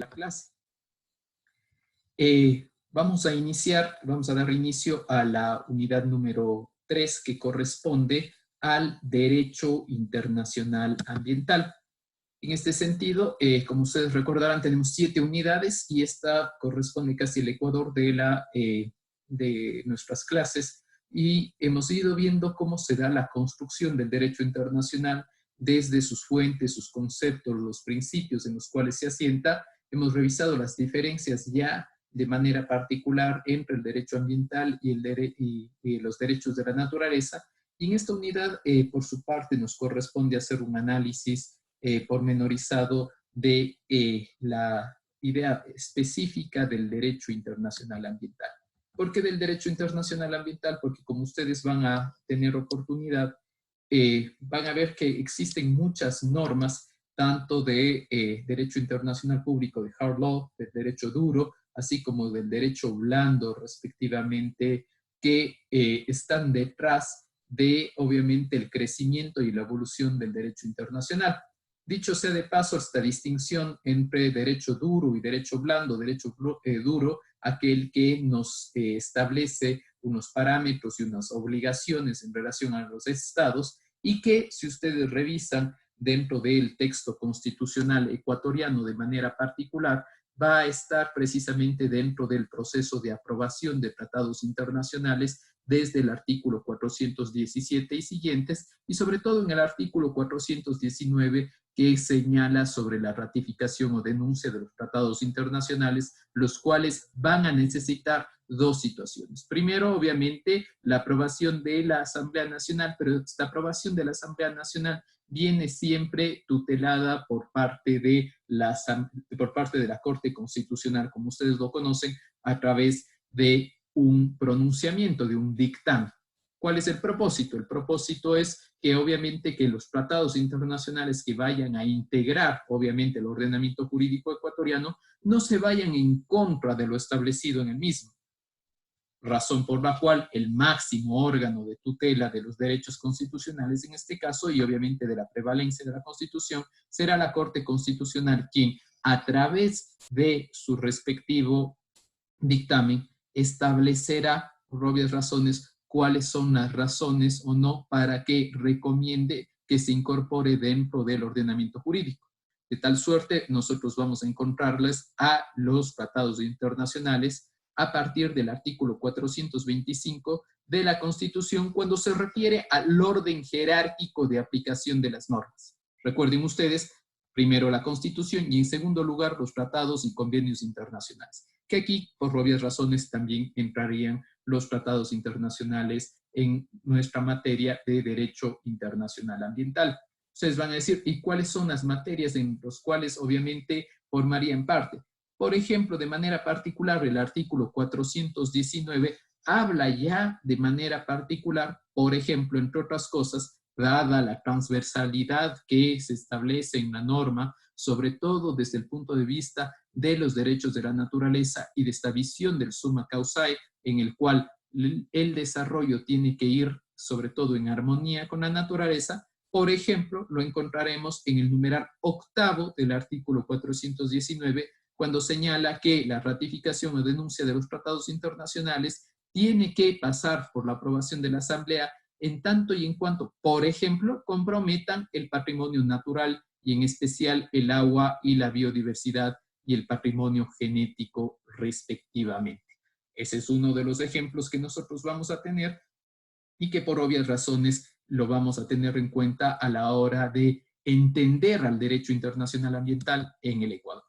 la clase. Vamos a dar inicio a la unidad número 3 que corresponde al derecho internacional ambiental. En este sentido, como ustedes recordarán, tenemos 7 unidades y esta corresponde casi al ecuador de nuestras clases, y hemos ido viendo cómo se da la construcción del derecho internacional desde sus fuentes, sus conceptos, los principios en los cuales se asienta. Hemos revisado las diferencias ya de manera particular entre el derecho ambiental y los derechos de la naturaleza. Y en esta unidad, por su parte, nos corresponde hacer un análisis pormenorizado de la idea específica del derecho internacional ambiental. ¿Por qué del derecho internacional ambiental? Porque como ustedes van a tener oportunidad, van a ver que existen muchas normas, tanto de derecho internacional público, de hard law, del derecho duro, así como del derecho blando, respectivamente, que están detrás de, obviamente, el crecimiento y la evolución del derecho internacional. Dicho sea de paso, esta distinción entre derecho duro y derecho blando, derecho duro, aquel que nos establece unos parámetros y unas obligaciones en relación a los estados, y que, si ustedes revisan dentro del texto constitucional ecuatoriano de manera particular, va a estar precisamente dentro del proceso de aprobación de tratados internacionales desde el artículo 417 y siguientes, y sobre todo en el artículo 419, que señala sobre la ratificación o denuncia de los tratados internacionales, los cuales van a necesitar dos situaciones. Primero, obviamente, la aprobación de la Asamblea Nacional, pero esta aprobación de la Asamblea Nacional viene siempre tutelada por parte de la Corte Constitucional, como ustedes lo conocen, a través de un pronunciamiento, de un dictamen. ¿Cuál es el propósito? El propósito es que obviamente que los tratados internacionales que vayan a integrar obviamente el ordenamiento jurídico ecuatoriano no se vayan en contra de lo establecido en el mismo. Razón por la cual el máximo órgano de tutela de los derechos constitucionales en este caso, y obviamente de la prevalencia de la Constitución, será la Corte Constitucional, quien a través de su respectivo dictamen establecerá por obvias razones cuáles son las razones o no para que recomiende que se incorpore dentro del ordenamiento jurídico. De tal suerte, nosotros vamos a encontrarles a los tratados internacionales a partir del artículo 425 de la Constitución cuando se refiere al orden jerárquico de aplicación de las normas. Recuerden ustedes, primero la Constitución y en segundo lugar los tratados y convenios internacionales, que aquí por obvias razones también entrarían los tratados internacionales en nuestra materia de derecho internacional ambiental. Ustedes van a decir, ¿y cuáles son las materias en las cuales obviamente formarían parte? Por ejemplo, de manera particular, el artículo 419 habla ya de manera particular, por ejemplo, entre otras cosas, dada la transversalidad que se establece en la norma, sobre todo desde el punto de vista de los derechos de la naturaleza y de esta visión del summa causae, en el cual el desarrollo tiene que ir sobre todo en armonía con la naturaleza. Por ejemplo, lo encontraremos en el numeral octavo del artículo 419, cuando señala que la ratificación o denuncia de los tratados internacionales tiene que pasar por la aprobación de la Asamblea en tanto y en cuanto, por ejemplo, comprometan el patrimonio natural y en especial el agua y la biodiversidad y el patrimonio genético respectivamente. Ese es uno de los ejemplos que nosotros vamos a tener y que por obvias razones lo vamos a tener en cuenta a la hora de entender al derecho internacional ambiental en el Ecuador.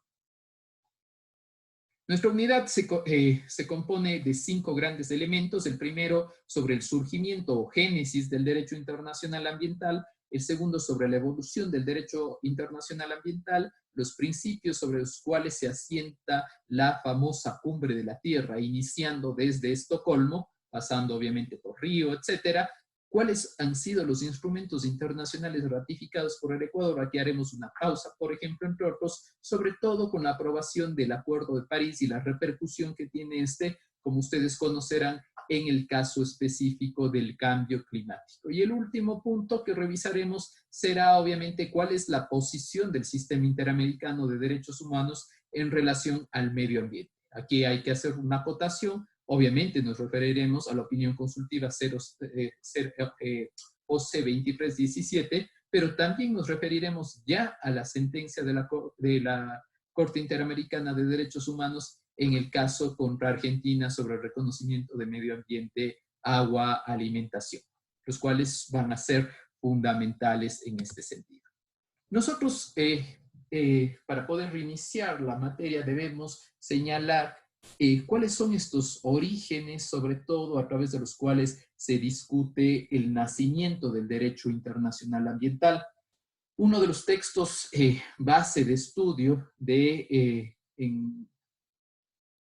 Nuestra unidad se compone de 5 grandes elementos. El primero, sobre el surgimiento o génesis del derecho internacional ambiental. El segundo, sobre la evolución del derecho internacional ambiental, los principios sobre los cuales se asienta la famosa Cumbre de la Tierra, iniciando desde Estocolmo, pasando obviamente por Río, etcétera. ¿Cuáles han sido los instrumentos internacionales ratificados por el Ecuador? Aquí haremos una pausa, por ejemplo, entre otros, sobre todo con la aprobación del Acuerdo de París y la repercusión que tiene este, como ustedes conocerán, en el caso específico del cambio climático. Y el último punto que revisaremos será, obviamente, cuál es la posición del Sistema Interamericano de Derechos Humanos en relación al medio ambiente. Aquí hay que hacer una acotación. Obviamente nos referiremos a la opinión consultiva OC 2317, pero también nos referiremos ya a la sentencia de la Corte Interamericana de Derechos Humanos en el caso contra Argentina sobre el reconocimiento de medio ambiente, agua, alimentación, los cuales van a ser fundamentales en este sentido. Nosotros, para poder reiniciar la materia, debemos señalar cuáles son estos orígenes, sobre todo a través de los cuales se discute el nacimiento del derecho internacional ambiental. Uno de los textos base de estudio en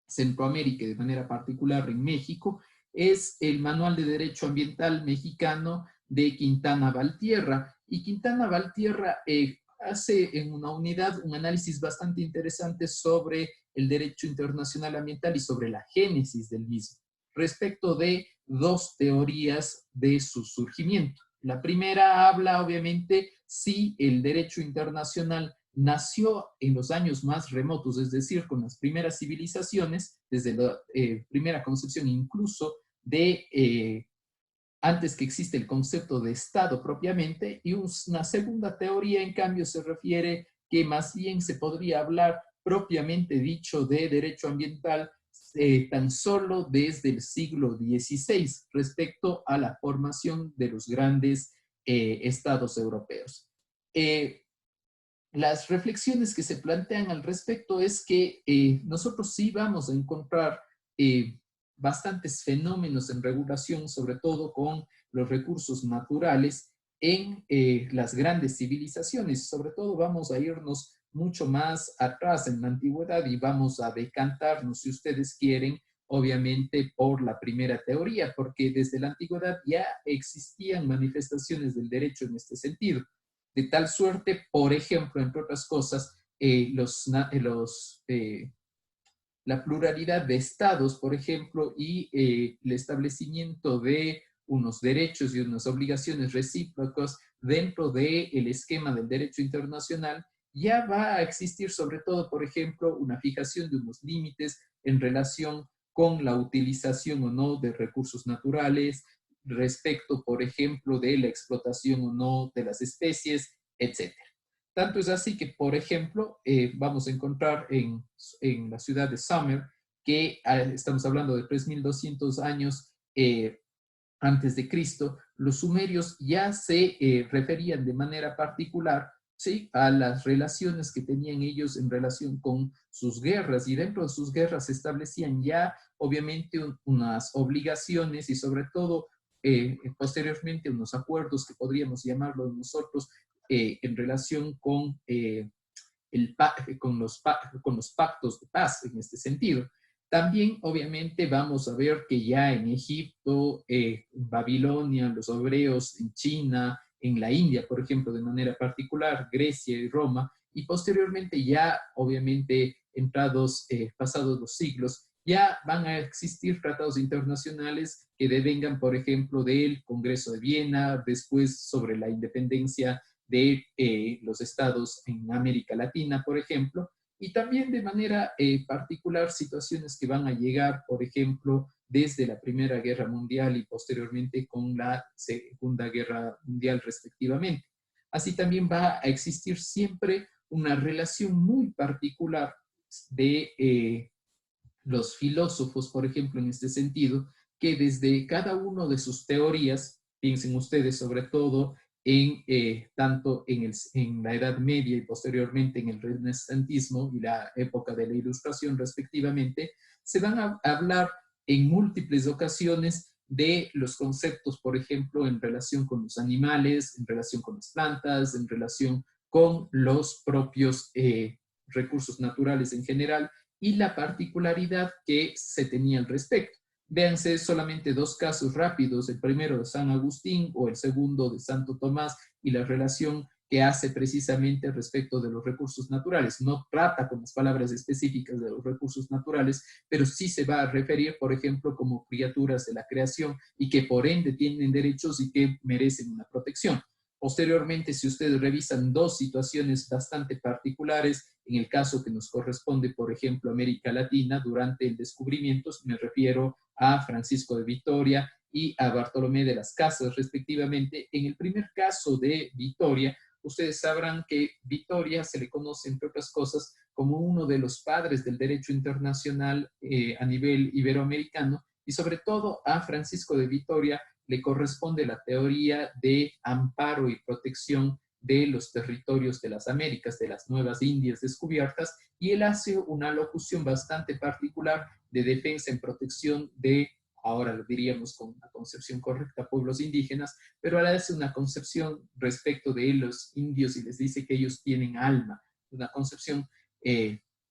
Centroamérica y de manera particular en México es el Manual de Derecho Ambiental Mexicano de Quintana Valtierra. Y Quintana Valtierra hace en una unidad un análisis bastante interesante sobre el derecho internacional ambiental y sobre la génesis del mismo, respecto de dos teorías de su surgimiento. La primera habla, obviamente, si el derecho internacional nació en los años más remotos, es decir, con las primeras civilizaciones, desde la primera concepción incluso de antes que existe el concepto de Estado propiamente, y una segunda teoría, en cambio, se refiere que más bien se podría hablar propiamente dicho de derecho ambiental tan solo desde el siglo XVI respecto a la formación de los grandes estados europeos. Las reflexiones que se plantean al respecto es que nosotros sí vamos a encontrar bastantes fenómenos en regulación, sobre todo con los recursos naturales en las grandes civilizaciones. Sobre todo vamos a irnos mucho más atrás en la antigüedad y vamos a decantarnos, si ustedes quieren, obviamente por la primera teoría, porque desde la antigüedad ya existían manifestaciones del derecho en este sentido. De tal suerte, por ejemplo, entre otras cosas, la pluralidad de estados, por ejemplo, y el establecimiento de unos derechos y unas obligaciones recíprocas dentro del esquema del derecho internacional, ya va a existir sobre todo, por ejemplo, una fijación de unos límites en relación con la utilización o no de recursos naturales, respecto, por ejemplo, de la explotación o no de las especies, etc. Tanto es así que, por ejemplo, vamos a encontrar en la ciudad de Sumer, que estamos hablando de 3200 años antes de Cristo, los sumerios ya se referían de manera particular, ¿sí?, a las relaciones que tenían ellos en relación con sus guerras, y dentro de sus guerras se establecían ya, obviamente, unas obligaciones y sobre todo, posteriormente, unos acuerdos que podríamos llamarlo nosotros en relación con, con los pactos de paz en este sentido. También, obviamente, vamos a ver que ya en Egipto, en Babilonia, los hebreos, en China, en la India, por ejemplo, de manera particular, Grecia y Roma, y posteriormente ya, obviamente, pasados los siglos, ya van a existir tratados internacionales que devengan, por ejemplo, del Congreso de Viena, después sobre la independencia de los estados en América Latina, por ejemplo, y también de manera particular situaciones que van a llegar, por ejemplo, desde la Primera Guerra Mundial y posteriormente con la Segunda Guerra Mundial respectivamente. Así también va a existir siempre una relación muy particular de los filósofos, por ejemplo, en este sentido, que desde cada uno de sus teorías, piensen ustedes sobre todo tanto en la Edad Media y posteriormente en el Renacentismo y la época de la Ilustración respectivamente, se van a hablar en múltiples ocasiones de los conceptos, por ejemplo, en relación con los animales, en relación con las plantas, en relación con los propios recursos naturales en general y la particularidad que se tenía al respecto. Véanse solamente dos casos rápidos, el primero de San Agustín o el segundo de Santo Tomás y la relación que hace precisamente respecto de los recursos naturales. No trata con las palabras específicas de los recursos naturales, pero sí se va a referir, por ejemplo, como criaturas de la creación y que por ende tienen derechos y que merecen una protección. Posteriormente, si ustedes revisan dos situaciones bastante particulares, En el caso que nos corresponde, por ejemplo, América Latina, durante el descubrimiento, me refiero a Francisco de Vitoria y a Bartolomé de las Casas, respectivamente. En el primer caso de Vitoria, ustedes sabrán que Vitoria se le conoce, entre otras cosas, como uno de los padres del derecho internacional a nivel iberoamericano, y sobre todo a Francisco de Vitoria le corresponde la teoría de amparo y protección de los territorios de las Américas, de las nuevas Indias descubiertas, y él hace una locución bastante particular de defensa en protección de, ahora lo diríamos con una concepción correcta, pueblos indígenas, pero ahora hace una concepción respecto de los indios y les dice que ellos tienen alma, una concepción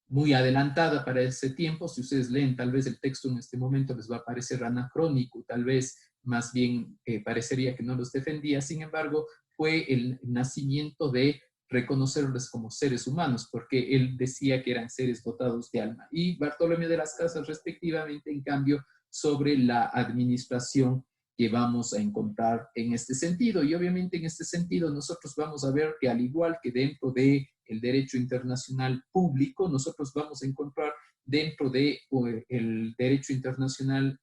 muy adelantada para ese tiempo. Si ustedes leen tal vez el texto en este momento les va a parecer anacrónico, tal vez más bien parecería que no los defendía. Sin embargo, fue el nacimiento de reconocerlos como seres humanos, porque él decía que eran seres dotados de alma. Y Bartolomé de las Casas, respectivamente, en cambio, sobre la administración que vamos a encontrar en este sentido. Y obviamente en este sentido nosotros vamos a ver que al igual que dentro del derecho internacional público, nosotros vamos a encontrar dentro del derecho internacional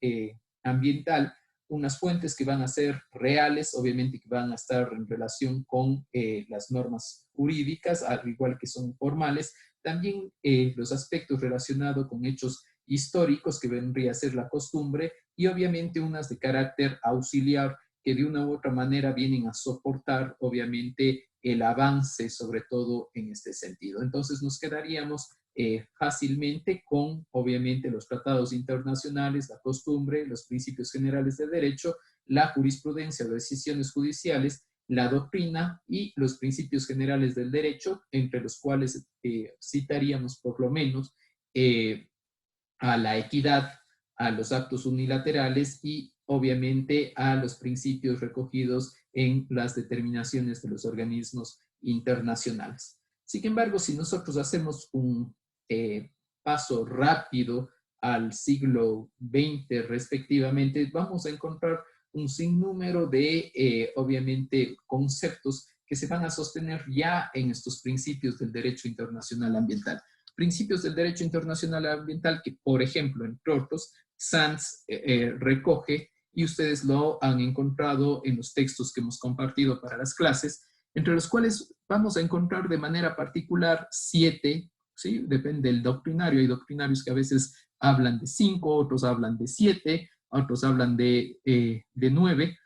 ambiental unas fuentes que van a ser reales, obviamente que van a estar en relación con las normas jurídicas, al igual que son formales, también los aspectos relacionados con hechos históricos que vendría a ser la costumbre, y obviamente unas de carácter auxiliar que de una u otra manera vienen a soportar obviamente el avance, sobre todo en este sentido. Entonces nos quedaríamos fácilmente con, obviamente, los tratados internacionales, la costumbre, los principios generales de derecho, la jurisprudencia o decisiones judiciales, la doctrina y los principios generales del derecho, entre los cuales citaríamos por lo menos a la equidad, a los actos unilaterales y obviamente a los principios recogidos en las determinaciones de los organismos internacionales. Sin embargo, si nosotros hacemos un paso rápido al siglo XX respectivamente, vamos a encontrar un sinnúmero de, obviamente, conceptos que se van a sostener ya en estos principios del derecho internacional ambiental. Principios del derecho internacional ambiental que, por ejemplo, entre otros, Sanz recoge, y ustedes lo han encontrado en los textos que hemos compartido para las clases, entre los cuales vamos a encontrar de manera particular 7, ¿sí? Depende del doctrinario. Hay doctrinarios que a veces hablan de 5, otros hablan de 7, otros hablan de 9,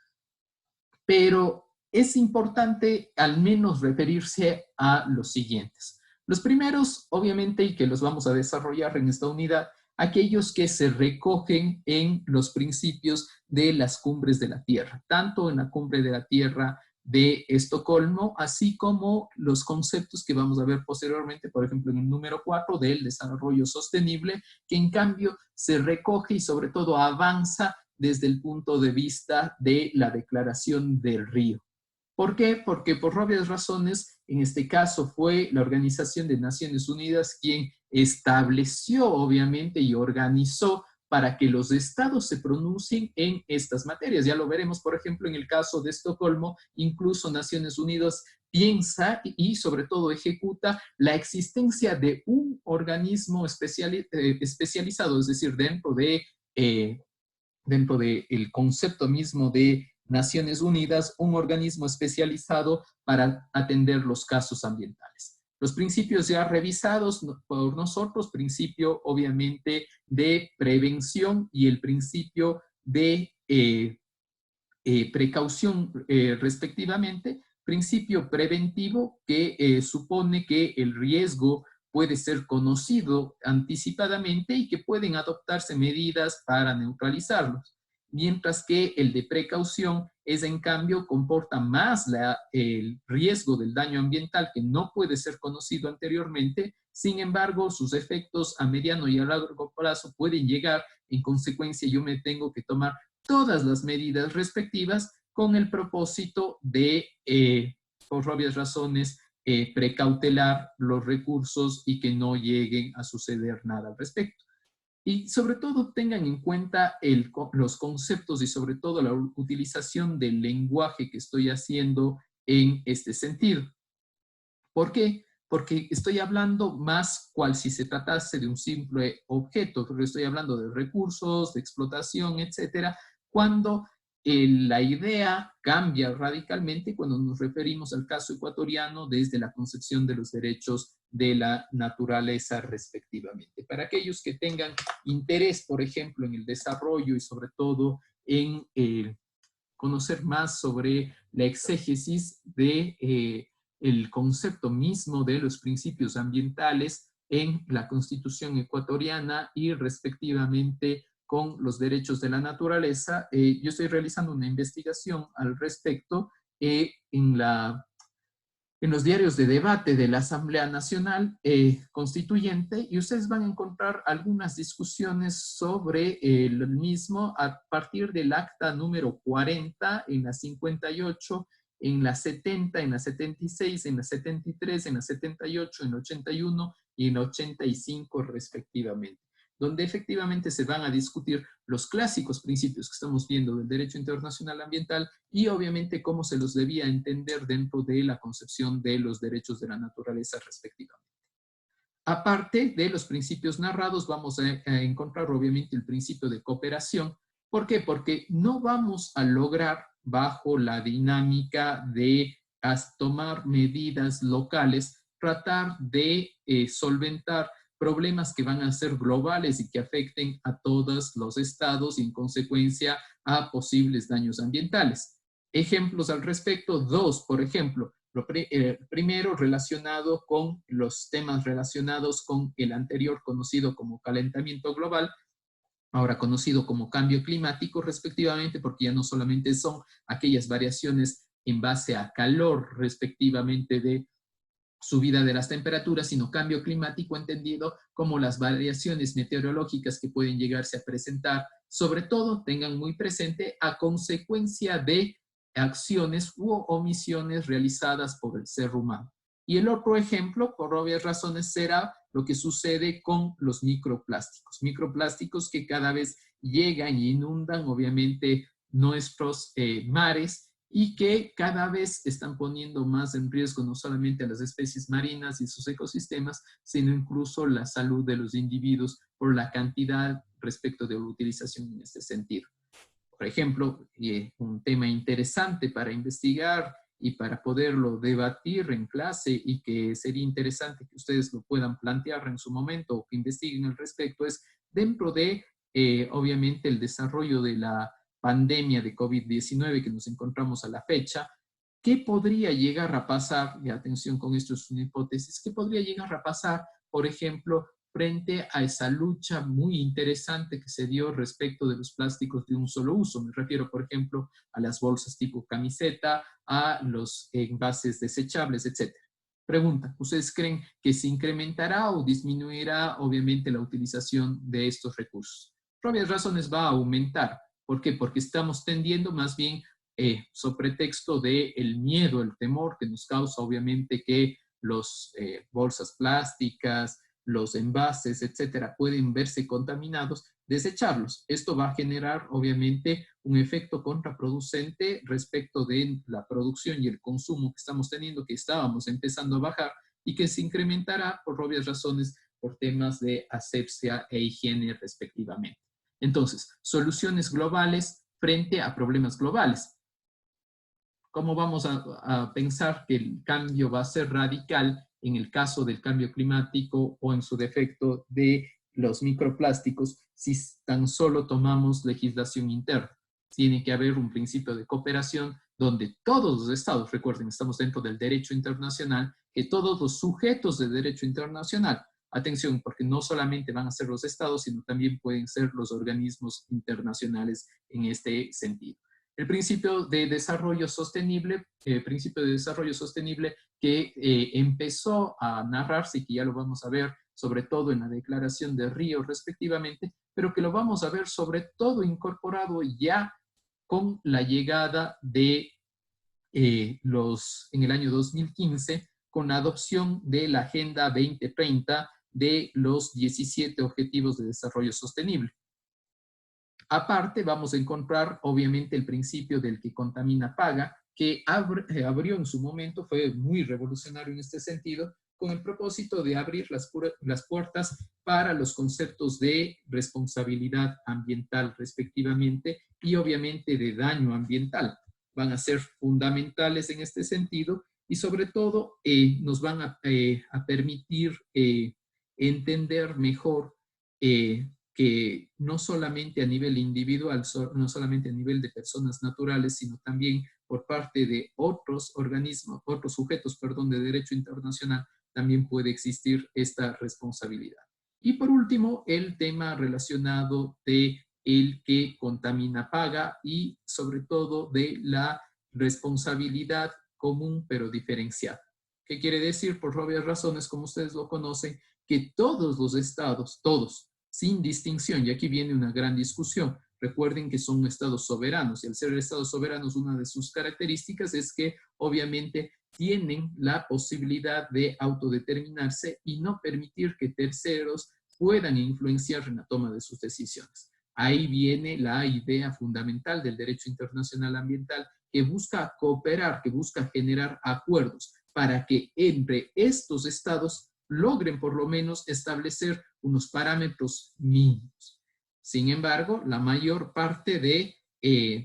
pero es importante al menos referirse a los siguientes. Los primeros, obviamente, y que los vamos a desarrollar en esta unidad, aquellos que se recogen en los principios de las cumbres de la Tierra, tanto en la cumbre de la Tierra de Estocolmo, así como los conceptos que vamos a ver posteriormente, por ejemplo, en el número 4 del desarrollo sostenible, que en cambio se recoge y sobre todo avanza desde el punto de vista de la Declaración del Río. ¿Por qué? Porque por obvias razones, en este caso fue la Organización de Naciones Unidas quien estableció, obviamente, y organizó para que los estados se pronuncien en estas materias. Ya lo veremos, por ejemplo, en el caso de Estocolmo, incluso Naciones Unidas piensa y sobre todo ejecuta la existencia de un organismo especializado, es decir, dentro del concepto mismo de Naciones Unidas, un organismo especializado para atender los casos ambientales. Los principios ya revisados por nosotros, principio obviamente de prevención y el principio de precaución respectivamente, principio preventivo que supone que el riesgo puede ser conocido anticipadamente y que pueden adoptarse medidas para neutralizarlos, mientras que el de precaución es en cambio comporta más el riesgo del daño ambiental que no puede ser conocido anteriormente. Sin embargo, sus efectos a mediano y a largo plazo pueden llegar. En consecuencia, yo me tengo que tomar todas las medidas respectivas con el propósito de, por obvias razones, precautelar los recursos y que no lleguen a suceder nada al respecto. Y sobre todo tengan en cuenta los conceptos y sobre todo la utilización del lenguaje que estoy haciendo en este sentido. ¿Por qué? porque estoy hablando más cual si se tratase de un simple objeto, pero estoy hablando de recursos, de explotación, etcétera, cuando la idea cambia radicalmente cuando nos referimos al caso ecuatoriano desde la concepción de los derechos de la naturaleza respectivamente. Para aquellos que tengan interés, por ejemplo, en el desarrollo y sobre todo en conocer más sobre la exégesis de el concepto mismo de los principios ambientales en la Constitución ecuatoriana y respectivamente con los derechos de la naturaleza. Yo estoy realizando una investigación al respecto en los diarios de debate de la Asamblea Nacional Constituyente, y ustedes van a encontrar algunas discusiones sobre el mismo a partir del acta número 40, en la 58, en la 70, en la 76, en la 73, en la 78, en la 81 y en la 85 respectivamente, donde efectivamente se van a discutir los clásicos principios que estamos viendo del derecho internacional ambiental y obviamente cómo se los debía entender dentro de la concepción de los derechos de la naturaleza respectivamente. Aparte de los principios narrados, vamos a encontrar obviamente el principio de cooperación. ¿Por qué? Porque no vamos a lograr bajo la dinámica de tomar medidas locales, tratar de solventar problemas que van a ser globales y que afecten a todos los estados y en consecuencia a posibles daños ambientales. Ejemplos al respecto, dos, por ejemplo, primero relacionado con los temas relacionados con el anterior conocido como calentamiento global, ahora conocido como cambio climático respectivamente, porque ya no solamente son aquellas variaciones en base a calor respectivamente de subida de las temperaturas, sino cambio climático entendido como las variaciones meteorológicas que pueden llegarse a presentar, sobre todo tengan muy presente a consecuencia de acciones u omisiones realizadas por el ser humano. Y el otro ejemplo, por obvias razones, será lo que sucede con los microplásticos. Microplásticos que cada vez llegan e inundan, obviamente, nuestros mares y que cada vez están poniendo más en riesgo no solamente a las especies marinas y sus ecosistemas, sino incluso la salud de los individuos por la cantidad respecto de la utilización en este sentido. Por ejemplo, un tema interesante para investigar y para poderlo debatir en clase y que sería interesante que ustedes lo puedan plantear en su momento o que investiguen al respecto es dentro de, obviamente, el desarrollo de la pandemia de COVID-19 que nos encontramos a la fecha, ¿qué podría llegar a pasar? Y atención con esto, es una hipótesis. ¿Qué podría llegar a pasar, por ejemplo, frente a esa lucha muy interesante que se dio respecto de los plásticos de un solo uso? Me refiero, por ejemplo, a las bolsas tipo camiseta, a los envases desechables, etc. Pregunta, ¿ustedes creen que se incrementará o disminuirá, obviamente, la utilización de estos recursos? Por obvias razones va a aumentar. ¿Por qué? Porque estamos tendiendo más bien sobre pretexto del miedo, el temor que nos causa obviamente que los bolsas plásticas, los envases, etcétera, pueden verse contaminados, desecharlos. Esto va a generar obviamente un efecto contraproducente respecto de la producción y el consumo que estamos teniendo, que estábamos empezando a bajar y que se incrementará por obvias razones por temas de asepsia e higiene respectivamente. Entonces, soluciones globales frente a problemas globales. ¿Cómo vamos a pensar que el cambio va a ser radical en el caso del cambio climático o en su defecto de los microplásticos si tan solo tomamos legislación interna? Tiene que haber un principio de cooperación donde todos los estados, recuerden, estamos dentro del derecho internacional, que todos los sujetos de derecho internacional, atención, porque no solamente van a ser los estados, sino también pueden ser los organismos internacionales en este sentido. El principio de desarrollo sostenible, que empezó a narrarse y que ya lo vamos a ver sobre todo en la Declaración de Río respectivamente, pero que lo vamos a ver sobre todo incorporado ya con la llegada de en el año 2015, con la adopción de la Agenda 2030 de los 17 Objetivos de Desarrollo Sostenible. Aparte, vamos a encontrar, obviamente, el principio del que contamina paga, que abrió en su momento, fue muy revolucionario en este sentido, con el propósito de abrir las puertas para los conceptos de responsabilidad ambiental respectivamente y obviamente de daño ambiental. Van a ser fundamentales en este sentido y sobre todo nos van a permitir entender mejor que no solamente a nivel individual, no solamente a nivel de personas naturales, sino también por parte de otros organismos, otros sujetos, perdón, de derecho internacional, también puede existir esta responsabilidad. Y por último, el tema relacionado de el que contamina paga y sobre todo de la responsabilidad común pero diferenciada. ¿Qué quiere decir? Por obvias razones, como ustedes lo conocen, que todos los estados, todos, sin distinción, y aquí viene una gran discusión, recuerden que son estados soberanos, y al ser estados soberanos, una de sus características es que obviamente tienen la posibilidad de autodeterminarse y no permitir que terceros puedan influenciar en la toma de sus decisiones. Ahí viene la idea fundamental del derecho internacional ambiental que busca cooperar, que busca generar acuerdos para que entre estos estados logren por lo menos establecer unos parámetros mínimos. Sin embargo, la mayor parte de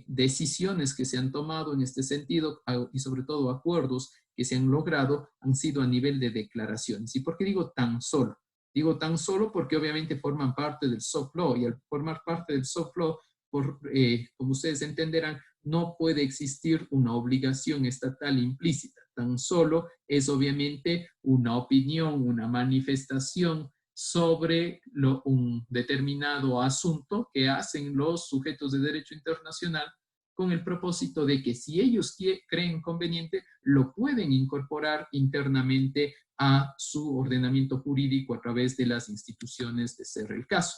decisiones que se han tomado en este sentido y sobre todo acuerdos que se han logrado han sido a nivel de declaraciones. ¿Y por qué digo tan solo? Digo tan solo porque obviamente forman parte del soft law y al formar parte del soft law, como ustedes entenderán, no puede existir una obligación estatal implícita. Tan solo es obviamente una opinión, una manifestación sobre un determinado asunto que hacen los sujetos de derecho internacional con el propósito de que si ellos creen conveniente, lo pueden incorporar internamente a su ordenamiento jurídico a través de las instituciones de ser el caso.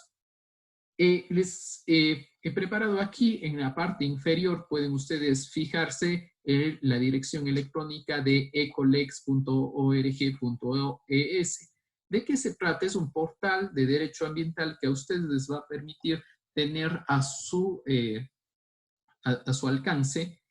Les he preparado aquí en la parte inferior, pueden ustedes fijarse en la dirección electrónica de ecolex.org.es. ¿De qué se trata? Es un portal de derecho ambiental que a ustedes les va a permitir tener a su alcance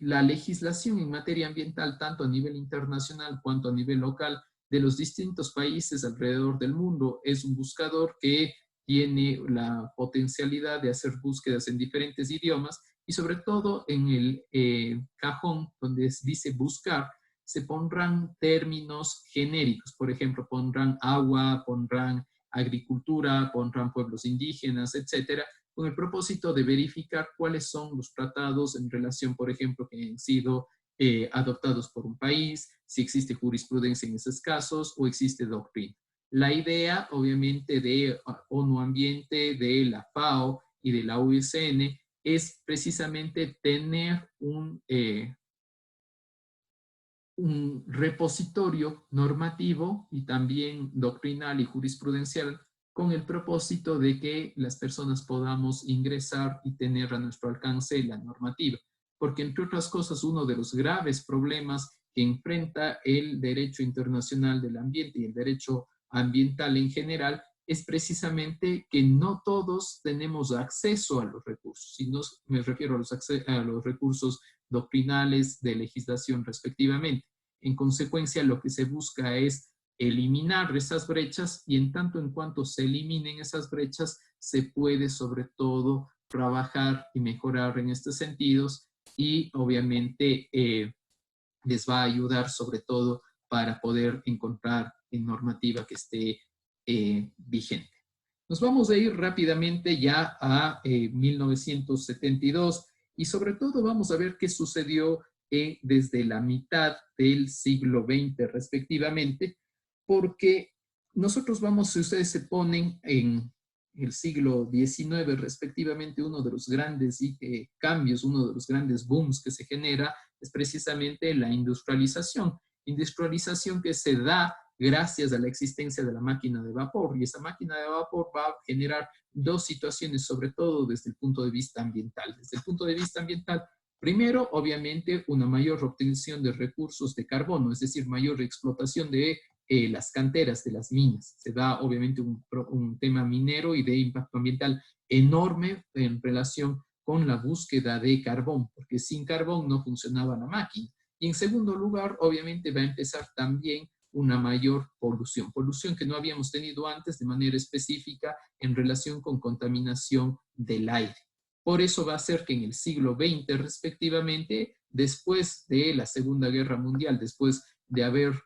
la legislación en materia ambiental, tanto a nivel internacional cuanto a nivel local, de los distintos países alrededor del mundo. Es un buscador que tiene la potencialidad de hacer búsquedas en diferentes idiomas y sobre todo en el cajón donde dice buscar, se pondrán términos genéricos. Por ejemplo, pondrán agua, pondrán agricultura, pondrán pueblos indígenas, etcétera, con el propósito de verificar cuáles son los tratados en relación, por ejemplo, que han sido adoptados por un país, si existe jurisprudencia en esos casos o existe doctrina. La idea, obviamente, de ONU Ambiente, de la FAO y de la USN es precisamente tener un repositorio normativo y también doctrinal y jurisprudencial con el propósito de que las personas podamos ingresar y tener a nuestro alcance la normativa. Porque, entre otras cosas, uno de los graves problemas que enfrenta el derecho internacional del ambiente y el derecho ambiental en general es precisamente que no todos tenemos acceso a los recursos. Y no me refiero a los recursos doctrinales de legislación respectivamente. En consecuencia, lo que se busca es eliminar esas brechas y en tanto en cuanto se eliminen esas brechas, se puede sobre todo trabajar y mejorar en estos sentidos y obviamente les va a ayudar sobre todo para poder encontrar en normativa que esté vigente. Nos vamos a ir rápidamente ya a 1972 y sobre todo vamos a ver qué sucedió desde la mitad del siglo XX respectivamente, porque nosotros vamos, si ustedes se ponen en el siglo XIX respectivamente, uno de los grandes cambios, uno de los grandes booms que se genera es precisamente la industrialización. Industrialización que se da gracias a la existencia de la máquina de vapor. Y esa máquina de vapor va a generar dos situaciones, sobre todo desde el punto de vista ambiental. Desde el punto de vista ambiental, primero, obviamente, una mayor obtención de recursos de carbono, es decir, mayor explotación de las canteras de las minas. Se da, obviamente, un tema minero y de impacto ambiental enorme en relación con la búsqueda de carbón, porque sin carbón no funcionaba la máquina. Y en segundo lugar, obviamente, va a empezar también una mayor polución, polución que no habíamos tenido antes de manera específica en relación con contaminación del aire. Por eso va a ser que en el siglo XX, respectivamente, después de la Segunda Guerra Mundial, después de haber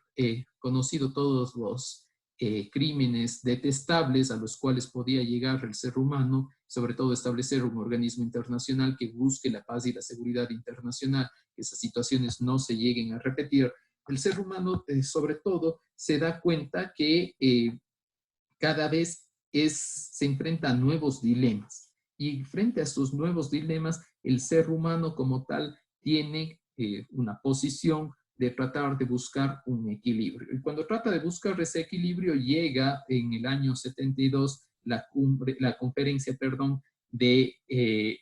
conocido todos los crímenes detestables a los cuales podía llegar el ser humano, sobre todo establecer un organismo internacional que busque la paz y la seguridad internacional, que esas situaciones no se lleguen a repetir, el ser humano sobre todo se da cuenta que cada vez se enfrenta a nuevos dilemas. Y frente a estos nuevos dilemas, el ser humano como tal tiene una posición de tratar de buscar un equilibrio. Y cuando trata de buscar ese equilibrio, llega en el año 72 la conferencia, de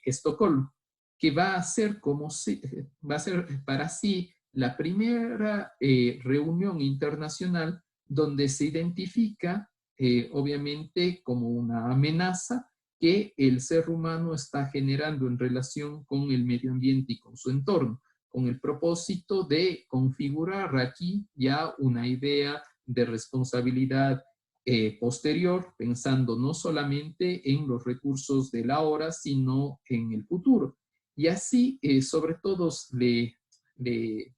Estocolmo, que va a ser va a ser para sí la primera reunión internacional donde se identifica obviamente como una amenaza que el ser humano está generando en relación con el medio ambiente y con su entorno, con el propósito de configurar aquí ya una idea de responsabilidad posterior, pensando no solamente en los recursos de la hora, sino en el futuro. Y así, sobre todo, le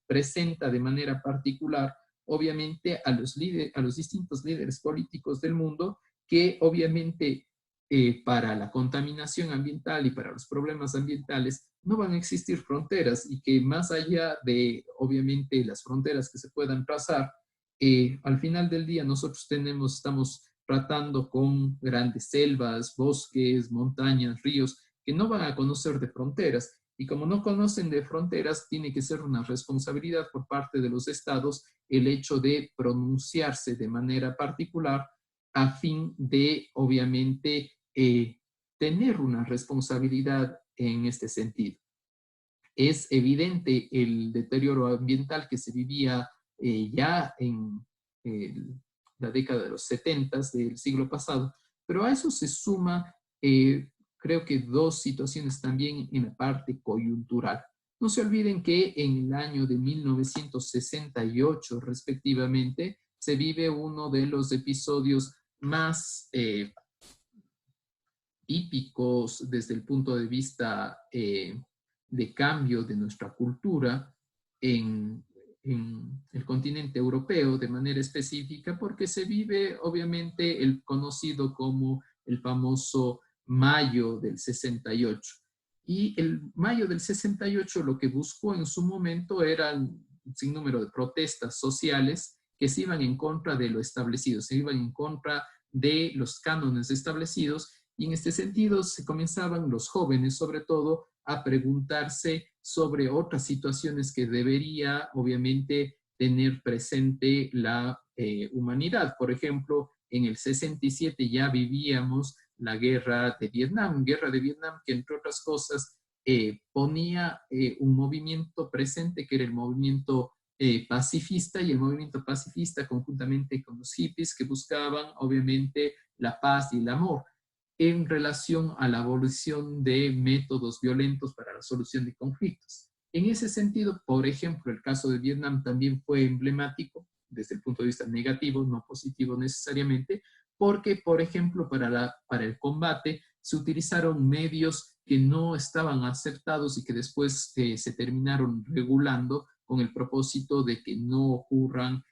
presenta de manera particular obviamente a los distintos líderes políticos del mundo que obviamente para la contaminación ambiental y para los problemas ambientales no van a existir fronteras y que más allá de obviamente las fronteras que se puedan trazar, al final del día nosotros estamos tratando con grandes selvas, bosques, montañas, ríos, que no van a conocer de fronteras. Y como no conocen de fronteras, tiene que ser una responsabilidad por parte de los estados el hecho de pronunciarse de manera particular a fin de, obviamente, tener una responsabilidad en este sentido. Es evidente el deterioro ambiental que se vivía ya en la década de los 70 del siglo pasado, pero a eso se suma creo que dos situaciones también en la parte coyuntural. No se olviden que en el año de 1968, respectivamente, se vive uno de los episodios más típicos desde el punto de vista de cambio de nuestra cultura en el continente europeo de manera específica, porque se vive obviamente el conocido como el famoso Mayo del 68. Y el Mayo del 68 lo que buscó en su momento eran un sinnúmero de protestas sociales que se iban en contra de lo establecido, se iban en contra de los cánones establecidos, y en este sentido se comenzaban los jóvenes sobre todo a preguntarse sobre otras situaciones que debería obviamente tener presente la humanidad. Por ejemplo, en el 67 ya vivíamos la guerra de Vietnam que entre otras cosas ponía un movimiento presente que era el movimiento pacifista, y el movimiento pacifista conjuntamente con los hippies que buscaban obviamente la paz y el amor en relación a la abolición de métodos violentos para la solución de conflictos. En ese sentido, por ejemplo, el caso de Vietnam también fue emblemático desde el punto de vista negativo, no positivo necesariamente, porque, por ejemplo, para el combate se utilizaron medios que no estaban aceptados y que después se terminaron regulando con el propósito de que no ocurran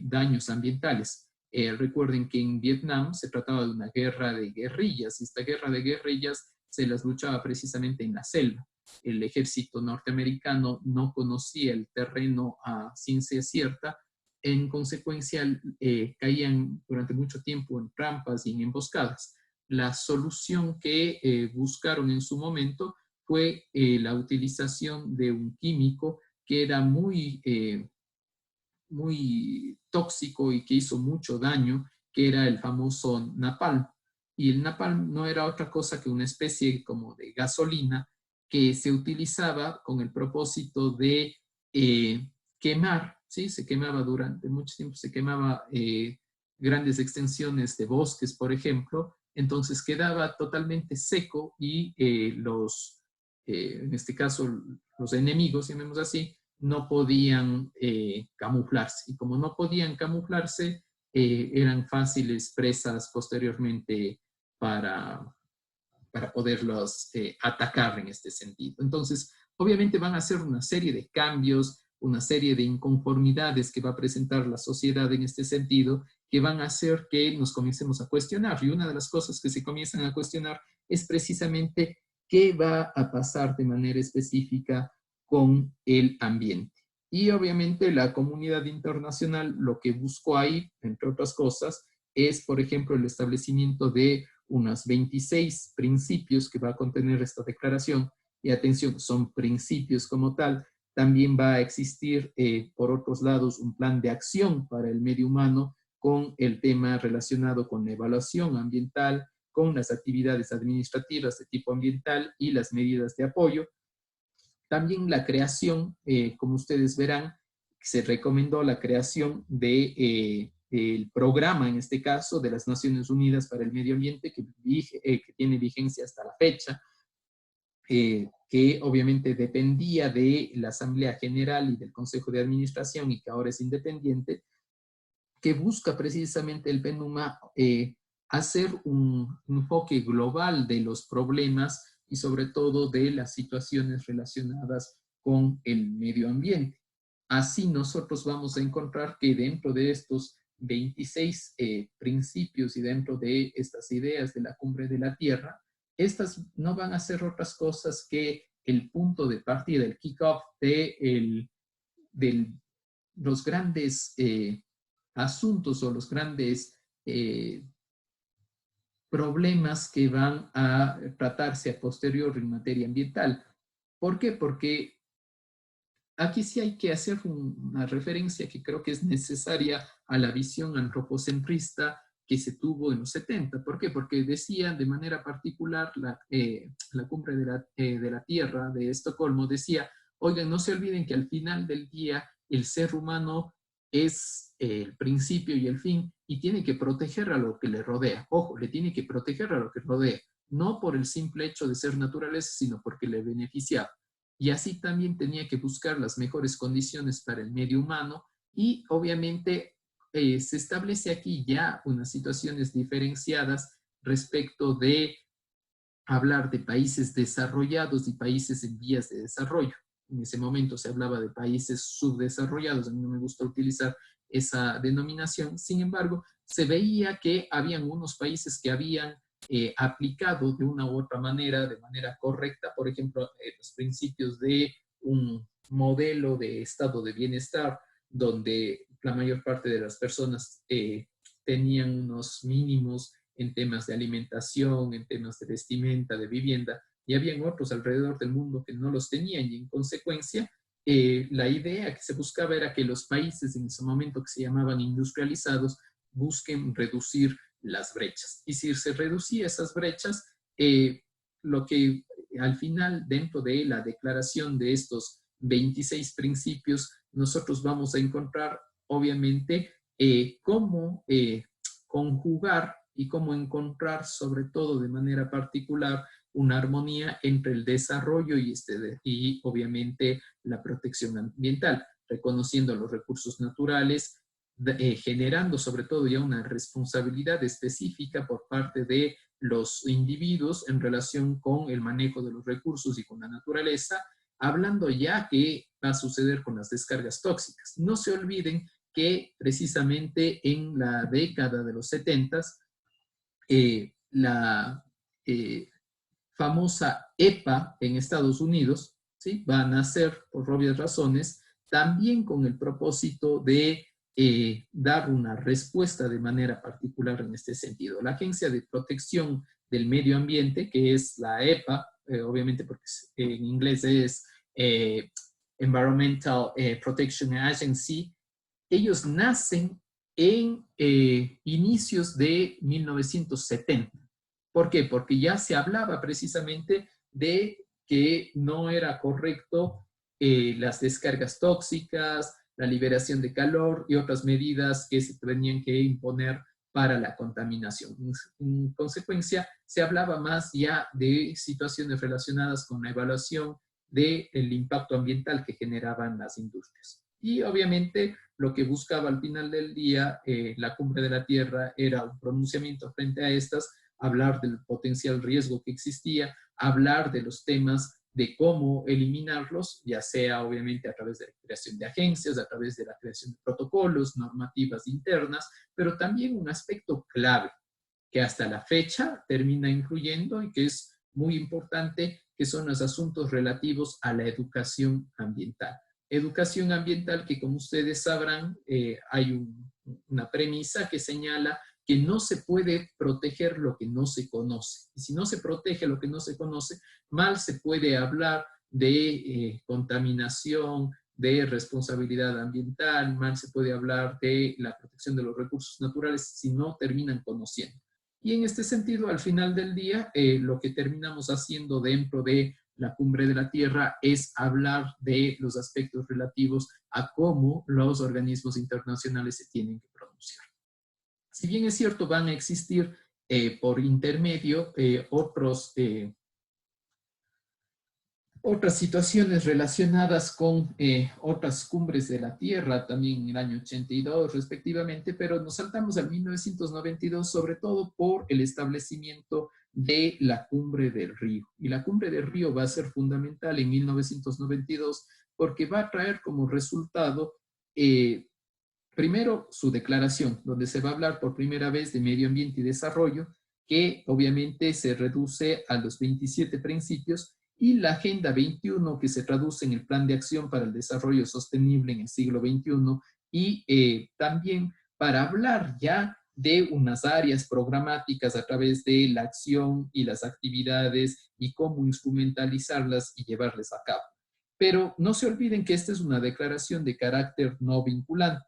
daños ambientales. Recuerden que en Vietnam se trataba de una guerra de guerrillas, y esta guerra de guerrillas se las luchaba precisamente en la selva. El ejército norteamericano no conocía el terreno a ciencia cierta, en consecuencia caían durante mucho tiempo en trampas y en emboscadas. La solución que buscaron en su momento fue la utilización de un químico que era muy tóxico y que hizo mucho daño, que era el famoso napalm. Y el napalm no era otra cosa que una especie como de gasolina que se utilizaba con el propósito de quemar, ¿sí? Se quemaba durante mucho tiempo, se quemaba grandes extensiones de bosques, por ejemplo, entonces quedaba totalmente seco y en este caso, los enemigos, llamemos así, no podían camuflarse. Y como no podían camuflarse, eran fáciles presas posteriormente para poderlos atacar en este sentido. Entonces, obviamente van a ser una serie de cambios, una serie de inconformidades que va a presentar la sociedad en este sentido, que van a hacer que nos comencemos a cuestionar. Y una de las cosas que se comienzan a cuestionar es precisamente qué va a pasar de manera específica con el ambiente. Y obviamente la comunidad internacional lo que buscó ahí, entre otras cosas, es, por ejemplo, el establecimiento de unos 26 principios que va a contener esta declaración. Y atención, son principios como tal. También va a existir, por otros lados, un plan de acción para el medio humano con el tema relacionado con la evaluación ambiental, con las actividades administrativas de tipo ambiental y las medidas de apoyo. También la creación, como ustedes verán, se recomendó la creación de el programa, en este caso, de las Naciones Unidas para el Medio Ambiente, que tiene vigencia hasta la fecha, que obviamente dependía de la Asamblea General y del Consejo de Administración y que ahora es independiente, que busca precisamente el PENUMA hacer un enfoque global de los problemas y sobre todo de las situaciones relacionadas con el medio ambiente. Así nosotros vamos a encontrar que dentro de estos 26 principios y dentro de estas ideas de la Cumbre de la Tierra, estas no van a ser otras cosas que el punto de partida, el kick-off de los grandes asuntos o los grandes problemas que van a tratarse a posteriori en materia ambiental. ¿Por qué? Porque aquí sí hay que hacer una referencia que creo que es necesaria a la visión antropocentrista que se tuvo en los 70. ¿Por qué? Porque decía de manera particular la Cumbre de la Tierra de Estocolmo, decía, oigan, no se olviden que al final del día el ser humano es el principio y el fin y tiene que proteger a lo que le rodea. Ojo, le tiene que proteger a lo que rodea, no por el simple hecho de ser naturaleza, sino porque le beneficia. Y así también tenía que buscar las mejores condiciones para el medio humano y obviamente se establece aquí ya unas situaciones diferenciadas respecto de hablar de países desarrollados y países en vías de desarrollo. En ese momento se hablaba de países subdesarrollados, a mí no me gusta utilizar esa denominación, sin embargo, se veía que habían unos países que habían aplicado de una u otra manera, de manera correcta, por ejemplo, los principios de un modelo de estado de bienestar, donde la mayor parte de las personas tenían unos mínimos en temas de alimentación, en temas de vestimenta, de vivienda, y habían otros alrededor del mundo que no los tenían, y en consecuencia, la idea que se buscaba era que los países en ese momento que se llamaban industrializados busquen reducir las brechas. Y si se reducía esas brechas, lo que al final, dentro de la declaración de estos 26 principios, nosotros vamos a encontrar, obviamente, cómo conjugar y cómo encontrar, sobre todo de manera particular, una armonía entre el desarrollo y obviamente la protección ambiental, reconociendo los recursos naturales, generando sobre todo ya una responsabilidad específica por parte de los individuos en relación con el manejo de los recursos y con la naturaleza, hablando ya qué va a suceder con las descargas tóxicas. No se olviden que precisamente en la década de los 70 la famosa EPA en Estados Unidos, ¿sí?, va a nacer por obvias razones, también con el propósito de dar una respuesta de manera particular en este sentido. La Agencia de Protección del Medio Ambiente, que es la EPA, obviamente porque en inglés es Environmental Protection Agency, ellos nacen en inicios de 1970. ¿Por qué? Porque ya se hablaba precisamente de que no era correcto las descargas tóxicas, la liberación de calor y otras medidas que se tenían que imponer para la contaminación. En consecuencia, se hablaba más ya de situaciones relacionadas con la evaluación del impacto ambiental que generaban las industrias. Y obviamente lo que buscaba al final del día la Cumbre de la Tierra era un pronunciamiento frente a estas, hablar del potencial riesgo que existía, hablar de los temas de cómo eliminarlos, ya sea obviamente a través de la creación de agencias, a través de la creación de protocolos, normativas internas, pero también un aspecto clave que hasta la fecha termina incluyendo y que es muy importante, que son los asuntos relativos a la educación ambiental. Educación ambiental que, como ustedes sabrán, hay una premisa que señala que no se puede proteger lo que no se conoce. Y si no se protege lo que no se conoce, mal se puede hablar de contaminación, de responsabilidad ambiental, mal se puede hablar de la protección de los recursos naturales si no terminan conociendo. Y en este sentido, al final del día, lo que terminamos haciendo dentro de la Cumbre de la Tierra es hablar de los aspectos relativos a cómo los organismos internacionales se tienen que pronunciar. Si bien es cierto, van a existir por intermedio otras situaciones relacionadas con otras cumbres de la Tierra, también en el año 82 respectivamente, pero nos saltamos al 1992 sobre todo por el establecimiento de la Cumbre del Río. Y la Cumbre del Río va a ser fundamental en 1992 porque va a traer como resultado primero su declaración, donde se va a hablar por primera vez de medio ambiente y desarrollo, que obviamente se reduce a los 27 principios, y la Agenda 21, que se traduce en el Plan de Acción para el Desarrollo Sostenible en el siglo XXI, y también para hablar ya de unas áreas programáticas a través de la acción y las actividades y cómo instrumentalizarlas y llevarles a cabo. Pero no se olviden que esta es una declaración de carácter no vinculante,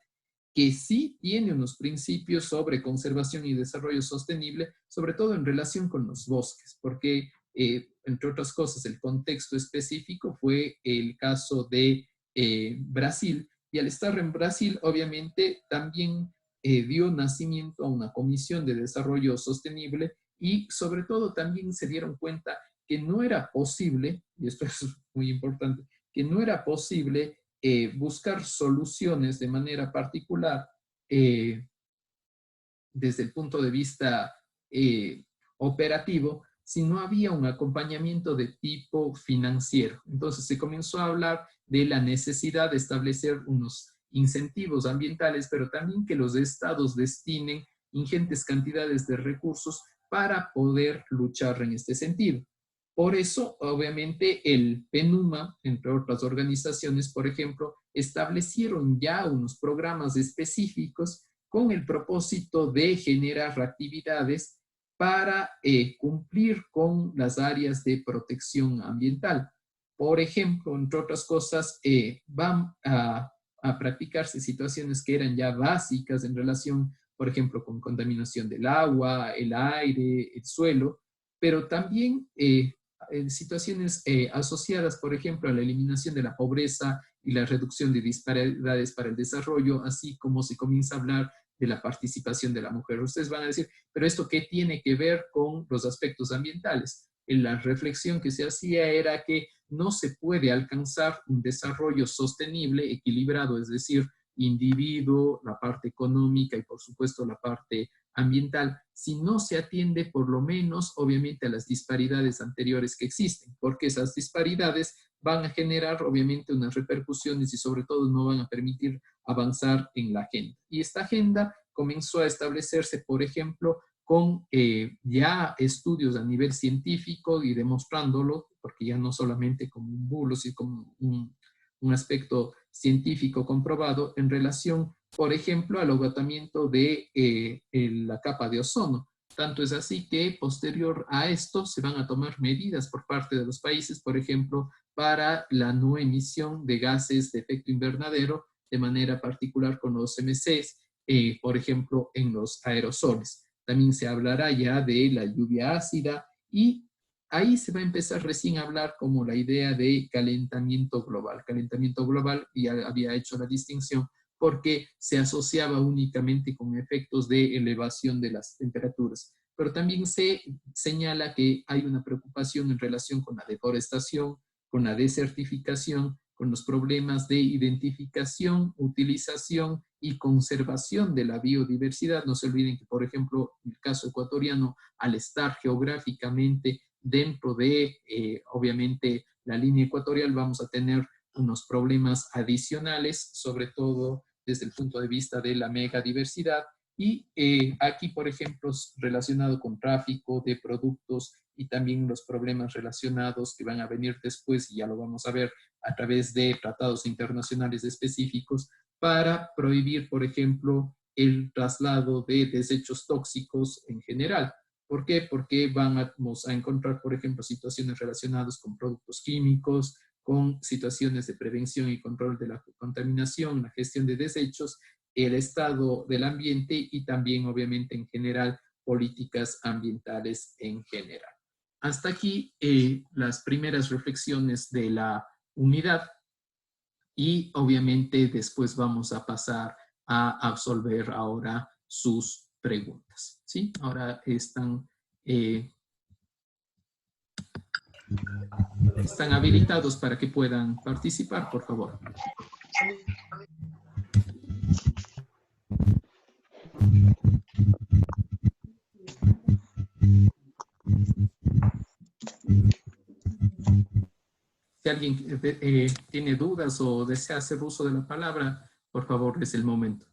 que sí tiene unos principios sobre conservación y desarrollo sostenible, sobre todo en relación con los bosques, porque, entre otras cosas, el contexto específico fue el caso de Brasil, y al estar en Brasil, obviamente, también dio nacimiento a una comisión de desarrollo sostenible y, sobre todo, también se dieron cuenta que no era posible, y esto es muy importante, que no era posible buscar soluciones de manera particular desde el punto de vista operativo si no había un acompañamiento de tipo financiero. Entonces se comenzó a hablar de la necesidad de establecer unos incentivos ambientales, pero también que los estados destinen ingentes cantidades de recursos para poder luchar en este sentido. Por eso, obviamente, el PNUMA, entre otras organizaciones, por ejemplo, establecieron ya unos programas específicos con el propósito de generar actividades para cumplir con las áreas de protección ambiental. Por ejemplo, entre otras cosas, van a practicarse situaciones que eran ya básicas en relación, por ejemplo, con contaminación del agua, el aire, el suelo, pero también situaciones asociadas, por ejemplo, a la eliminación de la pobreza y la reducción de disparidades para el desarrollo, así como se comienza a hablar de la participación de la mujer. Ustedes van a decir, pero ¿esto qué tiene que ver con los aspectos ambientales? La reflexión que se hacía era que no se puede alcanzar un desarrollo sostenible, equilibrado, es decir, individuo, la parte económica y por supuesto la parte ambiental, si no se atiende por lo menos, obviamente, a las disparidades anteriores que existen, porque esas disparidades van a generar, obviamente, unas repercusiones y sobre todo no van a permitir avanzar en la agenda. Y esta agenda comenzó a establecerse, por ejemplo, con ya estudios a nivel científico y demostrándolo, porque ya no solamente como un bulo, sino como un aspecto científico comprobado en relación, por ejemplo, al agotamiento de la capa de ozono. Tanto es así que posterior a esto se van a tomar medidas por parte de los países, por ejemplo, para la no emisión de gases de efecto invernadero, de manera particular con los MCs, por ejemplo, en los aerosoles. También se hablará ya de la lluvia ácida y ahí se va a empezar recién a hablar como la idea de calentamiento global. Calentamiento global, ya había hecho la distinción, porque se asociaba únicamente con efectos de elevación de las temperaturas. Pero también se señala que hay una preocupación en relación con la deforestación, con la desertificación, con los problemas de identificación, utilización y conservación de la biodiversidad. No se olviden que, por ejemplo, en el caso ecuatoriano, al estar geográficamente dentro de, obviamente, la línea ecuatorial, vamos a tener unos problemas adicionales, sobre todo desde el punto de vista de la megadiversidad. Y aquí, por ejemplo, relacionado con tráfico de productos y también los problemas relacionados que van a venir después, y ya lo vamos a ver a través de tratados internacionales específicos, para prohibir, por ejemplo, el traslado de desechos tóxicos en general. ¿Por qué? Porque vamos a encontrar, por ejemplo, situaciones relacionadas con productos químicos, con situaciones de prevención y control de la contaminación, la gestión de desechos, el estado del ambiente y también, obviamente, en general, políticas ambientales en general. Hasta aquí las primeras reflexiones de la unidad y, obviamente, después vamos a pasar a absolver ahora sus preguntas. ¿Sí? Ahora están habilitados para que puedan participar, por favor. Si alguien tiene dudas o desea hacer uso de la palabra, por favor, es el momento.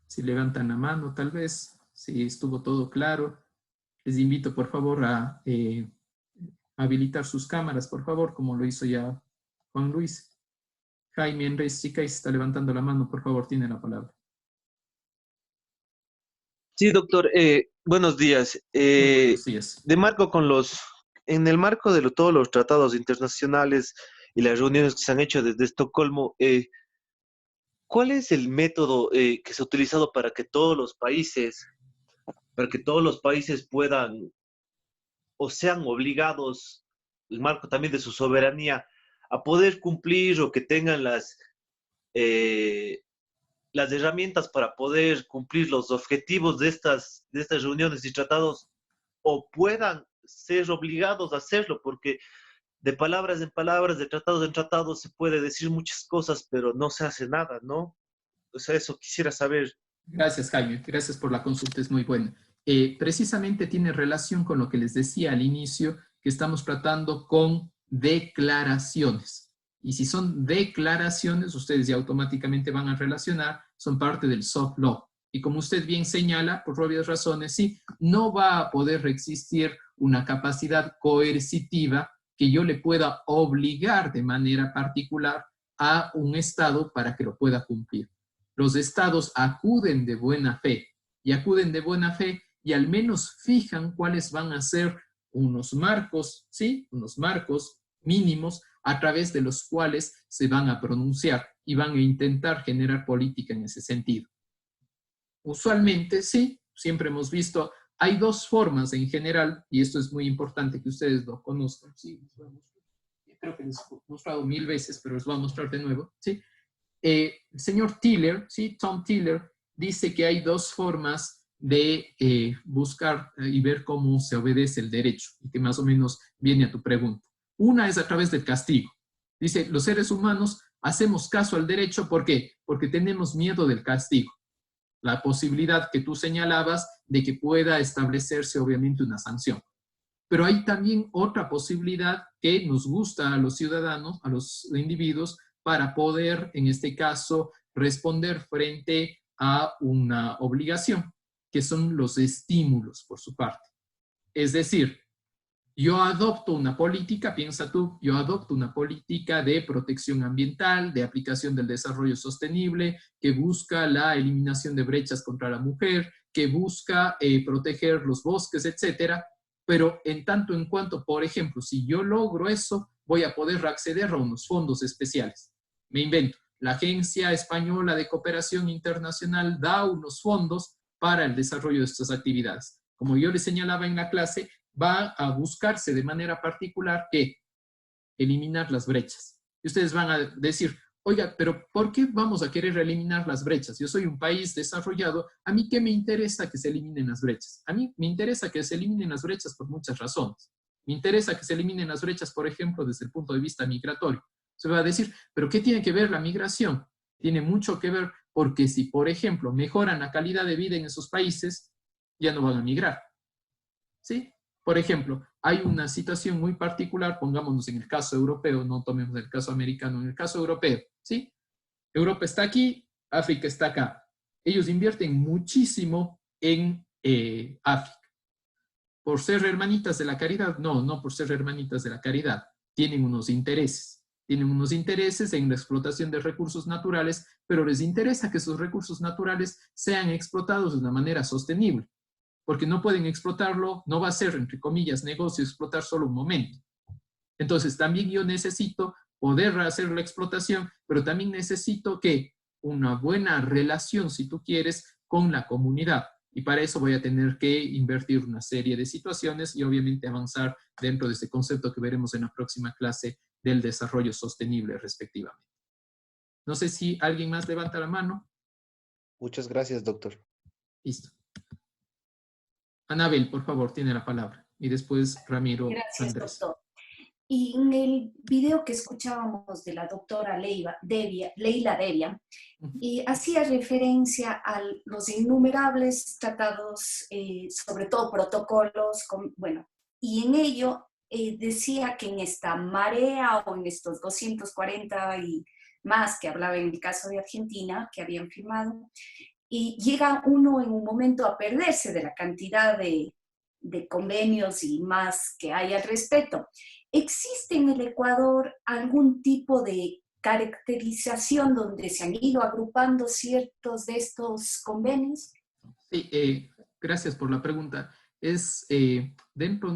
Si levantan la mano, tal vez, si estuvo todo claro, les invito, por favor, a habilitar sus cámaras, por favor, como lo hizo ya Juan Luis. Jaime Enrique Chica está levantando la mano, por favor, tiene la palabra. Sí, doctor, buenos días. Buenos días. En el marco de todos los tratados internacionales y las reuniones que se han hecho desde Estocolmo, ¿cuál es el método que se ha utilizado para que todos los países puedan o sean obligados, el marco también de su soberanía, a poder cumplir o que tengan las herramientas para poder cumplir los objetivos de estas reuniones y tratados, o puedan ser obligados a hacerlo? Porque de palabras en palabras, de tratados en tratados, se puede decir muchas cosas, pero no se hace nada, ¿no? O sea, eso quisiera saber. Gracias, Jaime. Gracias por la consulta, es muy buena. Precisamente tiene relación con lo que les decía al inicio, que estamos tratando con declaraciones. Y si son declaraciones, ustedes ya automáticamente van a relacionar, son parte del soft law. Y como usted bien señala, por obvias razones, sí, no va a poder existir una capacidad coercitiva que yo le pueda obligar de manera particular a un Estado para que lo pueda cumplir. Los estados acuden de buena fe y al menos fijan cuáles van a ser unos marcos, ¿sí? Unos marcos mínimos a través de los cuales se van a pronunciar y van a intentar generar política en ese sentido. Usualmente, sí, siempre hemos visto, hay dos formas en general, y esto es muy importante que ustedes lo conozcan, sí, creo que les he mostrado 1000 veces, pero les voy a mostrar de nuevo, ¿sí? El señor Tiller, ¿sí? Tom Tiller, dice que hay dos formas de buscar y ver cómo se obedece el derecho, y que más o menos viene a tu pregunta. Una es a través del castigo. Dice, los seres humanos hacemos caso al derecho, ¿por qué? Porque tenemos miedo del castigo. La posibilidad que tú señalabas de que pueda establecerse obviamente una sanción. Pero hay también otra posibilidad que nos gusta a los ciudadanos, a los individuos, para poder, en este caso, responder frente a una obligación, que son los estímulos por su parte. Es decir, yo adopto una política, piensa tú, yo adopto una política de protección ambiental, de aplicación del desarrollo sostenible, que busca la eliminación de brechas contra la mujer, que busca proteger los bosques, etcétera. Pero en tanto en cuanto, por ejemplo, si yo logro eso, voy a poder acceder a unos fondos especiales. Me invento, la Agencia Española de Cooperación Internacional da unos fondos para el desarrollo de estas actividades. Como yo les señalaba en la clase, va a buscarse de manera particular que eliminar las brechas. Y ustedes van a decir, Oiga, pero ¿por qué vamos a querer eliminar las brechas? Yo soy un país desarrollado, ¿a mí qué me interesa que se eliminen las brechas? A mí me interesa que se eliminen las brechas por muchas razones. Me interesa que se eliminen las brechas, por ejemplo, desde el punto de vista migratorio. Se va a decir, ¿pero qué tiene que ver la migración? Tiene mucho que ver porque si, por ejemplo, mejoran la calidad de vida en esos países, ya no van a migrar. ¿Sí? Por ejemplo, hay una situación muy particular, pongámonos en el caso europeo, no tomemos el caso americano, en el caso europeo, ¿sí? Europa está aquí, África está acá. Ellos invierten muchísimo en África. ¿Por ser hermanitas de la caridad? No, no por ser hermanitas de la caridad. Tienen unos intereses. Tienen unos intereses en la explotación de recursos naturales, pero les interesa que esos recursos naturales sean explotados de una manera sostenible, porque no pueden explotarlo, no va a ser, entre comillas, negocio explotar solo un momento. Entonces, también yo necesito poder hacer la explotación, pero también necesito que una buena relación, si tú quieres, con la comunidad. Y para eso voy a tener que invertir una serie de situaciones y obviamente avanzar dentro de este concepto que veremos en la próxima clase del desarrollo sostenible respectivamente. No sé si alguien más levanta la mano. Muchas gracias, doctor. Listo. Anabel, por favor, tiene la palabra. Y después Ramiro Gracias, Andrés. doctor. Y en el video que escuchábamos de la doctora Leila Devia, y hacía referencia a los innumerables tratados, sobre todo protocolos, bueno, y en ello decía que en esta marea o en estos 240 y más que hablaba en el caso de Argentina, que habían firmado, y llega uno en un momento a perderse de la cantidad de convenios y más que hay al respecto. ¿Existe en el Ecuador algún tipo de caracterización donde se han ido agrupando ciertos de estos convenios? Sí, gracias por la pregunta.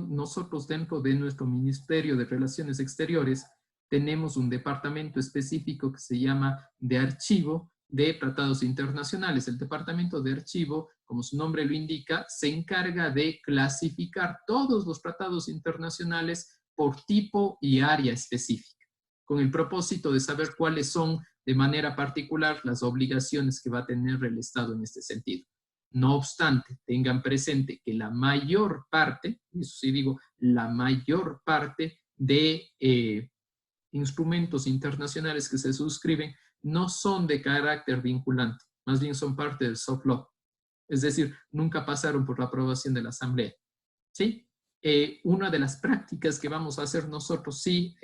Nosotros dentro de nuestro Ministerio de Relaciones Exteriores tenemos un departamento específico que se llama de archivo de tratados internacionales. El departamento de archivo, como su nombre lo indica, se encarga de clasificar todos los tratados internacionales por tipo y área específica, con el propósito de saber cuáles son de manera particular las obligaciones que va a tener el Estado en este sentido. No obstante, tengan presente que la mayor parte, eso sí digo, la mayor parte de instrumentos internacionales que se suscriben no son de carácter vinculante, más bien son parte del soft law. Es decir, nunca pasaron por la aprobación de la Asamblea. ¿Sí? Una de las prácticas que vamos a hacer nosotros, sí,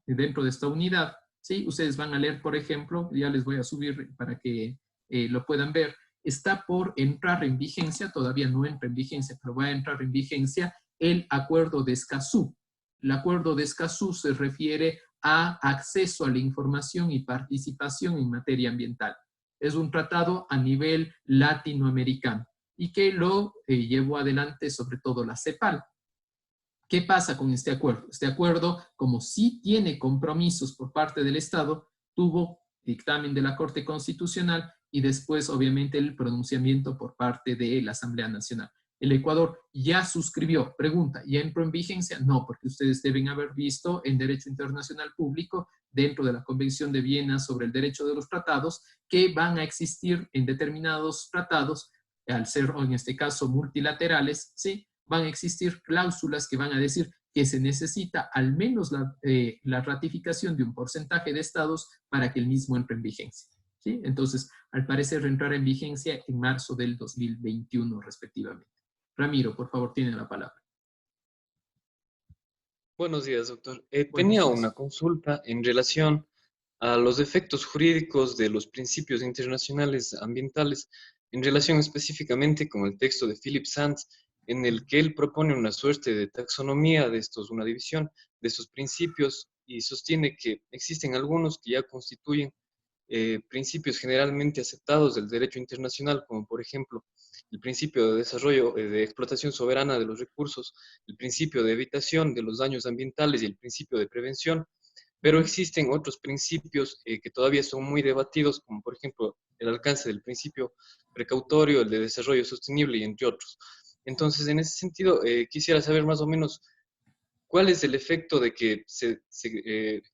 dentro de esta unidad, ¿sí? Ustedes van a leer, por ejemplo, ya les voy a subir para que lo puedan ver, está por entrar en vigencia, todavía no entra en vigencia, pero va a entrar en vigencia el Acuerdo de Escazú. El Acuerdo de Escazú se refiere a acceso a la información y participación en materia ambiental. Es un tratado a nivel latinoamericano y que lo llevó adelante sobre todo la CEPAL. ¿Qué pasa con este acuerdo? Este acuerdo, como sí tiene compromisos por parte del Estado, tuvo dictamen de la Corte Constitucional y después, obviamente, el pronunciamiento por parte de la Asamblea Nacional. ¿El Ecuador ya suscribió? Pregunta, ¿ya entró en vigencia? No, porque ustedes deben haber visto en Derecho Internacional Público, dentro de la Convención de Viena sobre el Derecho de los Tratados, que van a existir en determinados tratados, al ser, en este caso, multilaterales, ¿sí? Van a existir cláusulas que van a decir que se necesita al menos la ratificación de un porcentaje de estados para que el mismo entre en vigencia. ¿Sí? Entonces, al parecer, entrará en vigencia en marzo del 2021, respectivamente. Ramiro, por favor, tiene la palabra. Buenos días, doctor. Buenos Tenía días. una consulta en relación a los efectos jurídicos de los principios internacionales ambientales, en relación específicamente con el texto de Philip Sands, en el que él propone una suerte de taxonomía de estos, una división de estos principios, y sostiene que existen algunos que ya constituyen principios generalmente aceptados del derecho internacional, como por ejemplo el principio de desarrollo, de explotación soberana de los recursos, el principio de evitación de los daños ambientales y el principio de prevención, pero existen otros principios que todavía son muy debatidos, como por ejemplo el alcance del principio precautorio, el de desarrollo sostenible y entre otros. Entonces, en ese sentido, quisiera saber más o menos ¿cuál es el efecto de que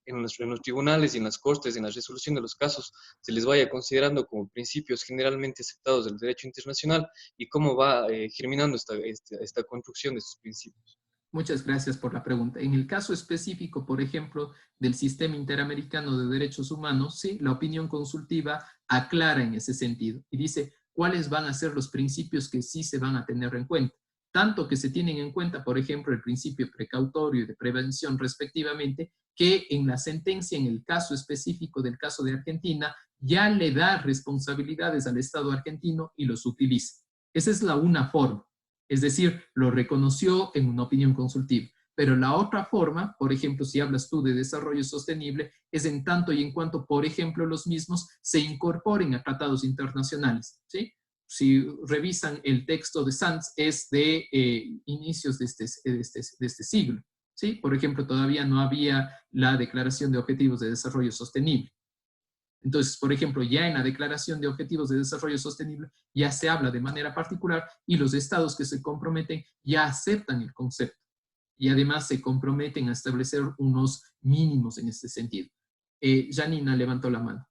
en los tribunales y en las cortes, en la resolución de los casos, se les vaya considerando como principios generalmente aceptados del derecho internacional y cómo va germinando esta construcción de estos principios? Muchas gracias por la pregunta. En el caso específico, por ejemplo, del Sistema Interamericano de Derechos Humanos, sí, la opinión consultiva aclara en ese sentido y dice cuáles van a ser los principios que sí se van a tener en cuenta. Tanto que se tienen en cuenta, por ejemplo, el principio precautorio y de prevención respectivamente, que en la sentencia, en el caso específico del caso de Argentina, ya le da responsabilidades al Estado argentino y los utiliza. Esa es la una forma. Es decir, lo reconoció en una opinión consultiva. Pero la otra forma, por ejemplo, si hablas tú de desarrollo sostenible, es en tanto y en cuanto, por ejemplo, los mismos se incorporen a tratados internacionales, ¿sí? Si revisan el texto de Sanz, es de inicios de este siglo, ¿sí? Por ejemplo, todavía no había la Declaración de Objetivos de Desarrollo Sostenible. Entonces, por ejemplo, ya en la Declaración de Objetivos de Desarrollo Sostenible ya se habla de manera particular y los estados que se comprometen ya aceptan el concepto y además se comprometen a establecer unos mínimos en este sentido. Janina levantó la mano.